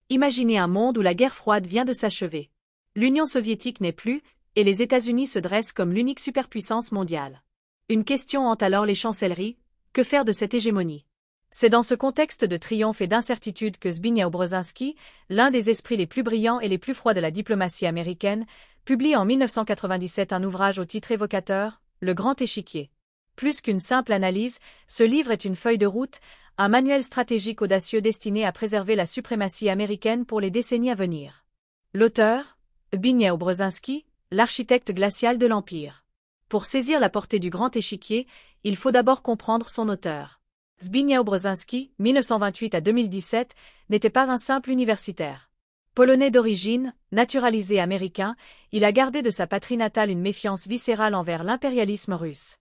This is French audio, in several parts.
Imaginez un monde où la guerre froide vient de s'achever. L'Union soviétique n'est plus, et les États-Unis se dressent comme l'unique superpuissance mondiale. Une question hante alors les chancelleries, que faire de cette hégémonie? C'est dans ce contexte de triomphe et d'incertitude que Zbigniew Brzezinski, l'un des esprits les plus brillants et les plus froids de la diplomatie américaine, publie en 1997 un ouvrage au titre évocateur, Le Grand Échiquier. Plus qu'une simple analyse, ce livre est une feuille de route, un manuel stratégique audacieux destiné à préserver la suprématie américaine pour les décennies à venir. L'auteur, Zbigniew Brzezinski, l'architecte glacial de l'Empire. Pour saisir la portée du Grand Échiquier, il faut d'abord comprendre son auteur. Zbigniew Brzezinski, 1928 à 2017, n'était pas un simple universitaire. Polonais d'origine, naturalisé américain, il a gardé de sa patrie natale une méfiance viscérale envers l'impérialisme russe.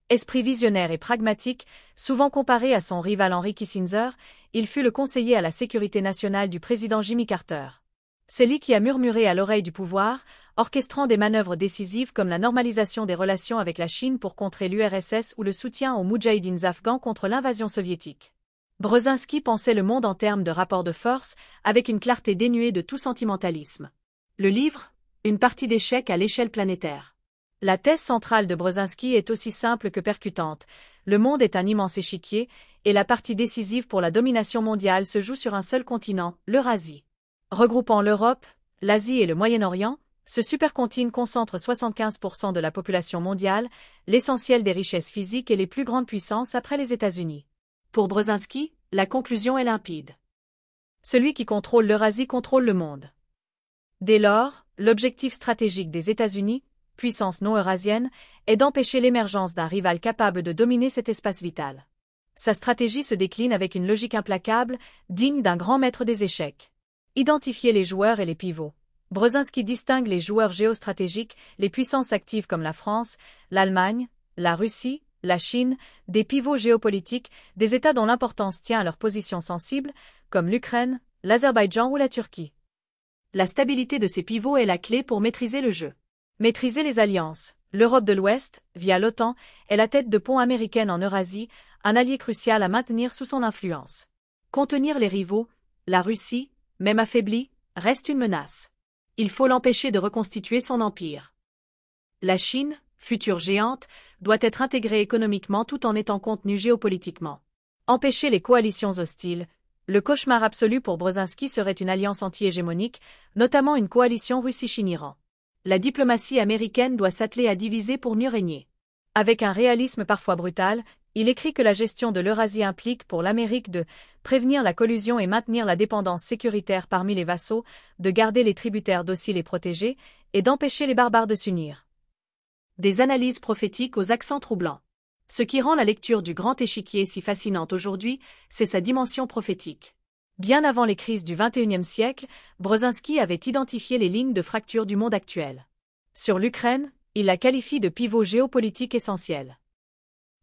Esprit visionnaire et pragmatique, souvent comparé à son rival Henry Kissinger, il fut le conseiller à la sécurité nationale du président Jimmy Carter. C'est lui qui a murmuré à l'oreille du pouvoir, orchestrant des manœuvres décisives comme la normalisation des relations avec la Chine pour contrer l'URSS ou le soutien aux moudjahidines afghans contre l'invasion soviétique. Brzezinski pensait le monde en termes de rapport de force, avec une clarté dénuée de tout sentimentalisme. Le livre, une partie d'échecs à l'échelle planétaire. La thèse centrale de Brzezinski est aussi simple que percutante. Le monde est un immense échiquier, et la partie décisive pour la domination mondiale se joue sur un seul continent, l'Eurasie. Regroupant l'Europe, l'Asie et le Moyen-Orient, ce supercontinent concentre 75% de la population mondiale, l'essentiel des richesses physiques et les plus grandes puissances après les États-Unis. Pour Brzezinski, la conclusion est limpide. Celui qui contrôle l'Eurasie contrôle le monde. Dès lors, l'objectif stratégique des États-Unis, puissance non eurasienne, est d'empêcher l'émergence d'un rival capable de dominer cet espace vital. Sa stratégie se décline avec une logique implacable, digne d'un grand maître des échecs. Identifier les joueurs et les pivots. Brzezinski distingue les joueurs géostratégiques, les puissances actives comme la France, l'Allemagne, la Russie, la Chine, des pivots géopolitiques, des États dont l'importance tient à leur position sensible, comme l'Ukraine, l'Azerbaïdjan ou la Turquie. La stabilité de ces pivots est la clé pour maîtriser le jeu. Maîtriser les alliances. L'Europe de l'Ouest, via l'OTAN, est la tête de pont américaine en Eurasie, un allié crucial à maintenir sous son influence. Contenir les rivaux, la Russie, même affaiblie, reste une menace. Il faut l'empêcher de reconstituer son empire. La Chine, future géante, doit être intégrée économiquement tout en étant contenue géopolitiquement. Empêcher les coalitions hostiles. Le cauchemar absolu pour Brzezinski serait une alliance anti-hégémonique, notamment une coalition Russie-Chine-Iran. La diplomatie américaine doit s'atteler à diviser pour mieux régner. Avec un réalisme parfois brutal, il écrit que la gestion de l'Eurasie implique pour l'Amérique de prévenir la collusion et maintenir la dépendance sécuritaire parmi les vassaux, de garder les tributaires dociles et protégés, et d'empêcher les barbares de s'unir. Des analyses prophétiques aux accents troublants. Ce qui rend la lecture du Grand Échiquier si fascinante aujourd'hui, c'est sa dimension prophétique. Bien avant les crises du XXIe siècle, Brzezinski avait identifié les lignes de fracture du monde actuel. Sur l'Ukraine, il la qualifie de pivot géopolitique essentiel.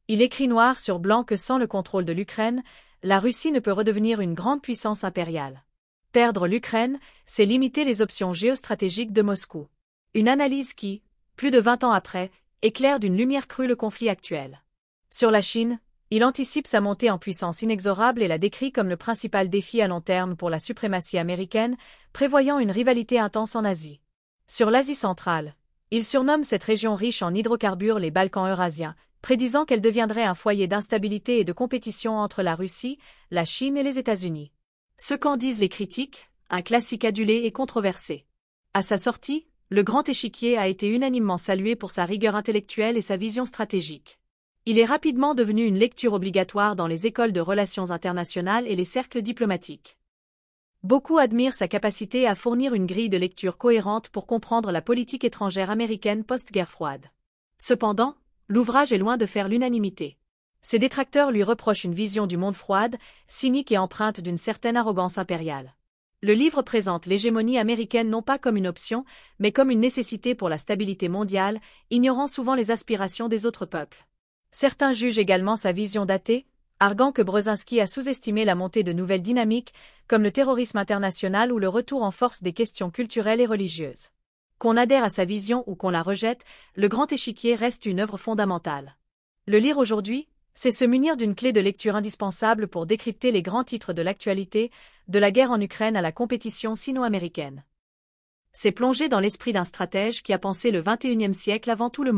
Il écrit noir sur blanc que sans le contrôle de l'Ukraine, la Russie ne peut redevenir une grande puissance impériale. Perdre l'Ukraine, c'est limiter les options géostratégiques de Moscou. Une analyse qui, plus de 20 ans après, éclaire d'une lumière crue le conflit actuel. Sur la Chine, il anticipe sa montée en puissance inexorable et la décrit comme le principal défi à long terme pour la suprématie américaine, prévoyant une rivalité intense en Asie. Sur l'Asie centrale, il surnomme cette région riche en hydrocarbures les Balkans eurasiens, prédisant qu'elle deviendrait un foyer d'instabilité et de compétition entre la Russie, la Chine et les États-Unis. Ce qu'en disent les critiques, un classique adulé et controversé. À sa sortie, Le Grand Échiquier a été unanimement salué pour sa rigueur intellectuelle et sa vision stratégique. Il est rapidement devenu une lecture obligatoire dans les écoles de relations internationales et les cercles diplomatiques. Beaucoup admirent sa capacité à fournir une grille de lecture cohérente pour comprendre la politique étrangère américaine post-guerre froide. Cependant, l'ouvrage est loin de faire l'unanimité. Ses détracteurs lui reprochent une vision du monde froide, cynique et empreinte d'une certaine arrogance impériale. Le livre présente l'hégémonie américaine non pas comme une option, mais comme une nécessité pour la stabilité mondiale, ignorant souvent les aspirations des autres peuples. Certains jugent également sa vision datée, arguant que Brzezinski a sous-estimé la montée de nouvelles dynamiques, comme le terrorisme international ou le retour en force des questions culturelles et religieuses. Qu'on adhère à sa vision ou qu'on la rejette, Le Grand Échiquier reste une œuvre fondamentale. Le lire aujourd'hui, C'est se munir d'une clé de lecture indispensable pour décrypter les grands titres de l'actualité, de la guerre en Ukraine à la compétition sino-américaine. C'est plonger dans l'esprit d'un stratège qui a pensé le XXIe siècle avant tout le monde.